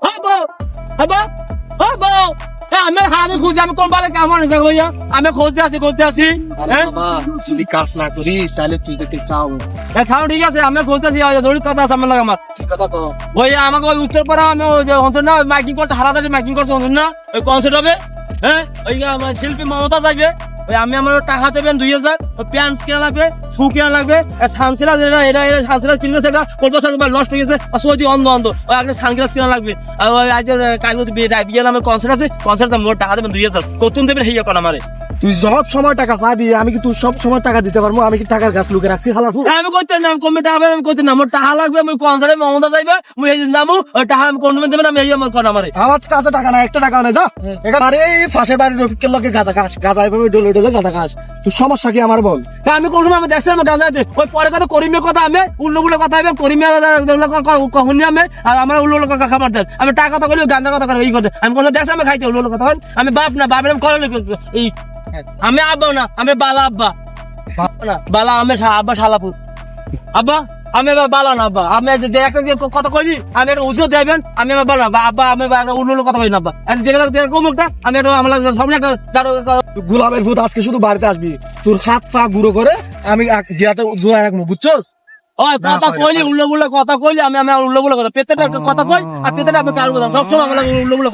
হবো হবো হবো আমি হাতে খুঁজে আমি কোম্পানি কেমন ভাইয়া আমি খুঁজতে আছি হ্যাঁ যদি কাজ না করি তাহলে তুই দেখতে চাও খাও ঠিক আছে আমি খুঁজতেছি জরুরি কথা আছে আমার লাগে আমার ঠিক কথা তো ভাইয়া আমাকে ওই উত্তর পাড়া আমি ওই যে অঞ্চল না মাইকিং করছে হারাতে মাইকিং করছে অঞ্চল না ওই কনসার্ট হবে হ্যাঁ ওই আমার শিল্পী মমতা যাইবে ওই আমি আমার টাকা দেবেন 2000 প্যান্ট কেনা লাগবে শু কেনা লাগবে সানগ্লাস এটা সানগ্লাস কিনবে সেটা কোন বছর লস্ট হয়ে গেছে সৌদি অন্ধ ওই একটা সানগ্লাস কেনা লাগবে আর ওই আজ কাল বিয়ে নামের কনসার্ট আছে কনসার্ট মোট টাকা দেবেন 2000 কতদিন দেবেন হেয়া কোন আমারে তুই সব সময় টাকা চাবি আমি কি তুই সব সময় টাকা দিতে পারবো আমি কি টাকার গাছ লুকে রাখছি হালার ফুল আমি করতে না কমে টাকা আমি করতে না মোর টাকা লাগবে আমি কনসার্টে মমতা যাইবে মুই এই যাবো ওই টাকা আমি কোন দেবেন আমি এই আমার কোন আমারে আমার কাছে টাকা না একটা টাকা নেই যা এটা আরে এই পাশের বাড়ির রফিকের লগে গাঁজা এভাবে ডলে গাঁজা খাস তুই সমস্যা কি আমার বল আমি কোন সময় আমি দেখছিলাম গাঁজাতে ওই পরে কথা করিমের কথা আমি উল্লুগুলো কথা হবে করিমিয়া শুনি আমি আর আমার উল্লুগুলো কথা খাবার দেন আমি টাকা কথা বলি গাঁজা কথা এই কথা আমি কোনো দেখছি আমি খাইতে উল্লুগুলো কথা আমি বাপ না বাপের আমি করলে এই আমি আব্বা না আমি বালা আব্বা না বালা আমি আব্বা শালাপুর আব্বা আমি এবার বালা না আব্বা আমি যে একটা কথা কইলি আমি একটা উজো দেবেন আমি আমার বালা আব্বা আমি উল্লুগুলো কথা কই না আব্বা যেটা কমুকটা আমি একটা আমার সামনে একটা গোলামের ভূত আজকে শুধু বাড়িতে আসবি তোর হাত পা গুঁড়ো করে আমি গিয়াতে জোড়া রাখবো বুঝছস ওই কথা কইলি উল্লুগুলো কথা কইলি আমি উল্লুগুলো কথা পেতেটা কথা কই আর পেতেটা আমি কারো কথা সবসময় আমার উল্লুগুলো